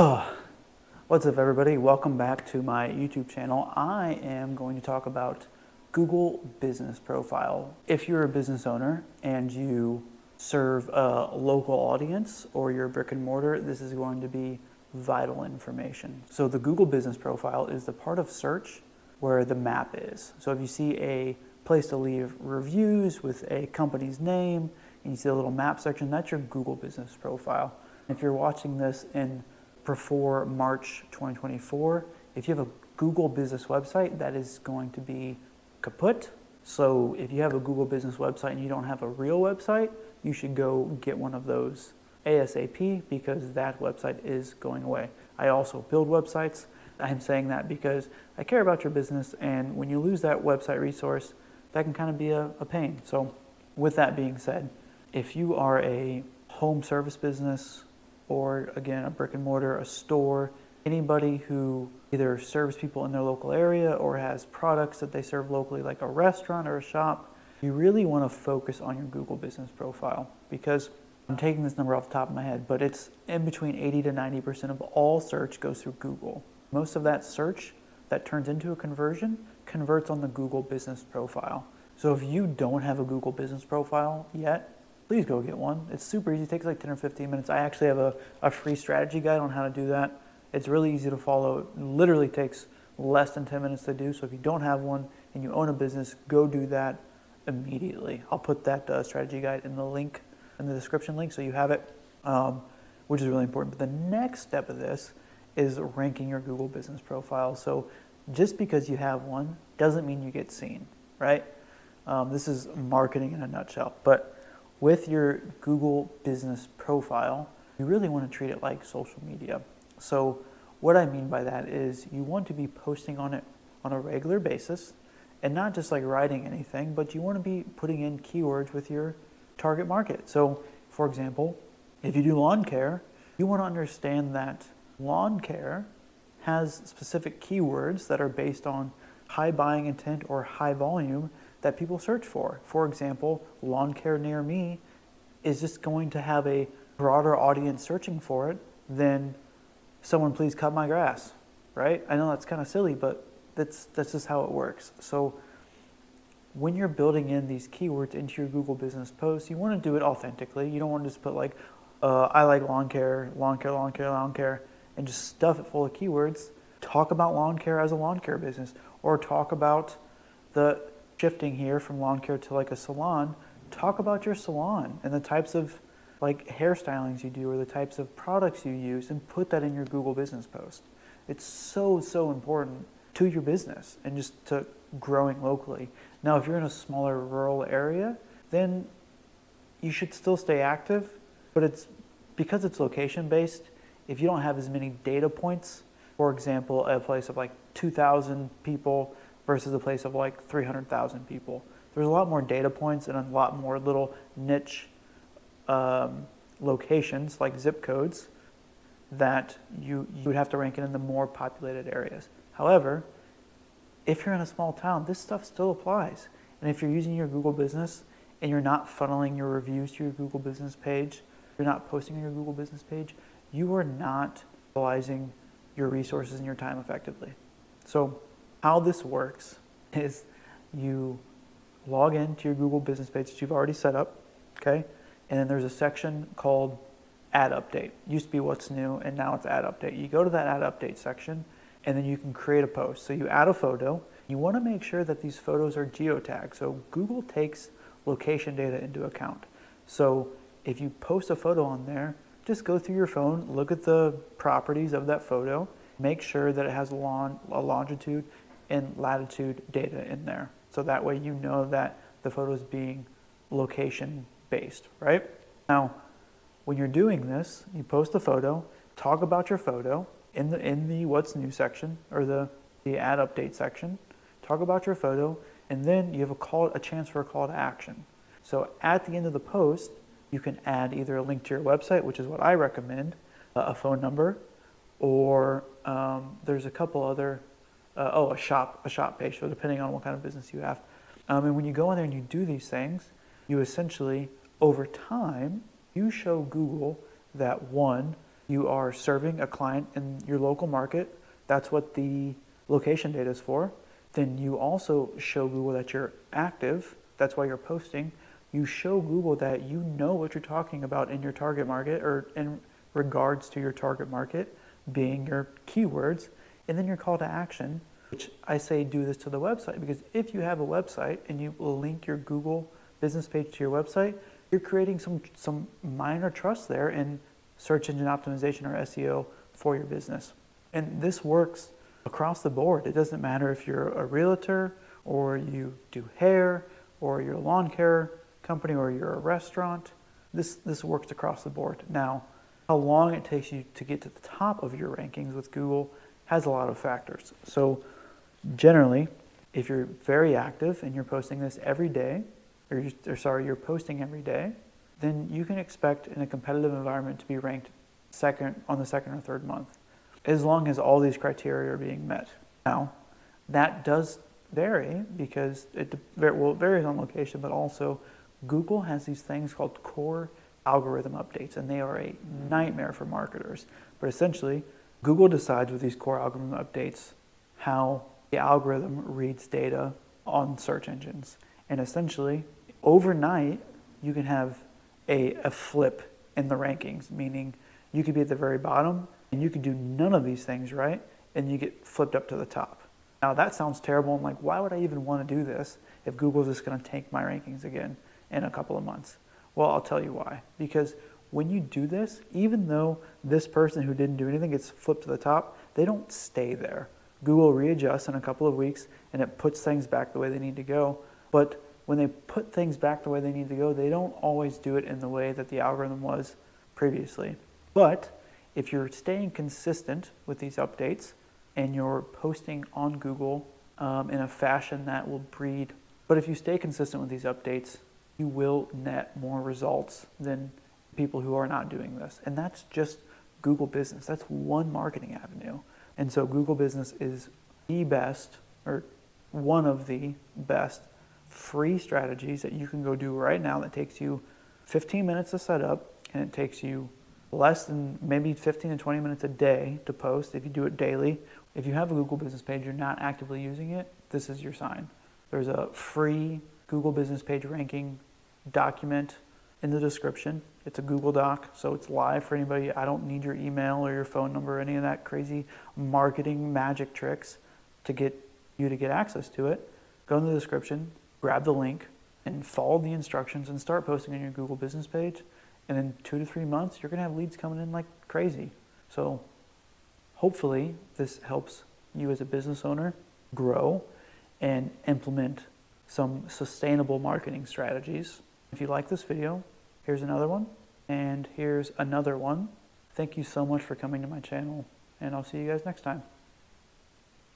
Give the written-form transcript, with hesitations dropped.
Oh, what's up everybody? Welcome back to my YouTube channel. I am going to talk about Google Business Profile. If you're a business owner and you serve a local audience or you're a brick and mortar, this is going to be vital information. So the Google Business Profile is the part of search where the map is. So if you see a place to leave reviews with a company's name and you see a little map section, that's your Google Business Profile. If you're watching this before March 2024, if you have a Google business website, that is going to be kaput. So if you have a Google business website and you don't have a real website, you should go get one of those ASAP because that website is going away. I also build websites. I'm saying that because I care about your business, and when you lose that website resource, that can kind of be a pain. So with that being said, if you are a home service business, or again, a brick and mortar, a store, anybody who either serves people in their local area or has products that they serve locally, like a restaurant or a shop, you really want to focus on your Google Business Profile, because I'm taking this number off the top of my head, but it's in between 80 to 90% of all search goes through Google. Most of that search that turns into a conversion converts on the Google Business Profile. So if you don't have a Google Business Profile yet, please go get one. It's super easy. It takes like 10 or 15 minutes. I actually have a free strategy guide on how to do that. It's really easy to follow. It literally takes less than 10 minutes to do. So if you don't have one and you own a business, go do that immediately. I'll put that strategy guide in the link, in the description link, so you have it, which is really important. But the next step of this is ranking your Google Business Profile. So just because you have one doesn't mean you get seen, right? This is marketing in a nutshell. But with your Google Business Profile, you really want to treat it like social media. So what I mean by that is you want to be posting on it on a regular basis, and not just like writing anything, but you want to be putting in keywords with your target market. So for example, if you do lawn care, you want to understand that lawn care has specific keywords that are based on high buying intent or high volume that people search for. For example, lawn care near me is just going to have a broader audience searching for it than someone please cut my grass, right? I know that's kind of silly, but that's just how it works. So when you're building in these keywords into your Google Business posts, you want to do it authentically. You don't want to just put like, I like lawn care, lawn care, lawn care, lawn care, and just stuff it full of keywords. Talk about lawn care as a lawn care business, or talk about the shifting here from lawn care to like a salon. Talk about your salon and the types of like hairstylings you do or the types of products you use, and put that in your Google Business post. It's so important to your business and just to growing locally. Now, if you're in a smaller rural area, then you should still stay active, but it's because it's location based. If you don't have as many data points, for example, a place of like 2,000 people versus a place of like 300,000 people, there's a lot more data points and a lot more little niche locations like zip codes that you would have to rank in the more populated areas. However, if you're in a small town, this stuff still applies. And if you're using your Google Business and you're not funneling your reviews to your Google Business page, you're not posting on your Google Business page, you are not utilizing your resources and your time effectively. So how this works is you log into your Google Business page that you've already set up, okay? And then there's a section called Add Update. It used to be What's New, and now it's Add Update. You go to that Add Update section, and then you can create a post. So you add a photo. You want to make sure that these photos are geotagged. So Google takes location data into account. So if you post a photo on there, just go through your phone, look at the properties of that photo, make sure that it has a longitude and latitude data in there. So that way you know that the photo is being location based, right? Now, when you're doing this, you post a photo, talk about your photo in the What's New section or the Add Update section, talk about your photo, and then you have a chance for a call to action. So at the end of the post, you can add either a link to your website, which is what I recommend, a phone number, or there's a couple other, a shop page, so depending on what kind of business you have. And when you go in there and you do these things, you essentially, over time, you show Google that one, you are serving a client in your local market. That's what the location data is for. Then you also show Google that you're active. That's why you're posting. You show Google that you know what you're talking about in your target market, or in regards to your target market being your keywords, and then your call to action, which I say do this to the website, because if you have a website and you will link your Google business page to your website, you're creating some minor trust there in search engine optimization, or SEO, for your business. And this works across the board. It doesn't matter if you're a realtor, or you do hair, or you're a lawn care company, or you're a restaurant. This works across the board. Now, how long it takes you to get to the top of your rankings with Google has a lot of factors. So generally, if you're very active and you're posting this every day, you're posting every day, then you can expect in a competitive environment to be ranked on the second or third month, as long as all these criteria are being met. Now, that does vary because it varies on location, but also Google has these things called core algorithm updates, and they are a nightmare for marketers. But essentially, Google decides with these core algorithm updates how the algorithm reads data on search engines. And essentially, overnight, you can have a flip in the rankings, meaning you could be at the very bottom and you could do none of these things right, and you get flipped up to the top. Now that sounds terrible. I'm like, why would I even want to do this if Google's just going to tank my rankings again in a couple of months? Well, I'll tell you why. Because when you do this, even though this person who didn't do anything gets flipped to the top, they don't stay there. Google readjusts in a couple of weeks and it puts things back the way they need to go. But when they put things back the way they need to go, they don't always do it in the way that the algorithm was previously. But if you're staying consistent with these updates and you're posting on Google in a fashion that will breed, but if you stay consistent with these updates, you will net more results than people who are not doing this. And that's just Google Business. That's one marketing avenue. And so Google Business is the best, or one of the best, free strategies that you can go do right now that takes you 15 minutes to set up, and it takes you less than maybe 15 to 20 minutes a day to post if you do it daily. If you have a Google Business page, you're not actively using it, this is your sign. There's a free Google Business page ranking document in the description. It's a Google Doc, so it's live for anybody. I don't need your email or your phone number or any of that crazy marketing magic tricks to get you to get access to it. Go in the description, grab the link, and follow the instructions and start posting on your Google Business page. And in 2 to 3 months, you're gonna have leads coming in like crazy. So hopefully this helps you as a business owner grow and implement some sustainable marketing strategies. If you like this video, here's another one, and here's another one. Thank you so much for coming to my channel, and I'll see you guys next time.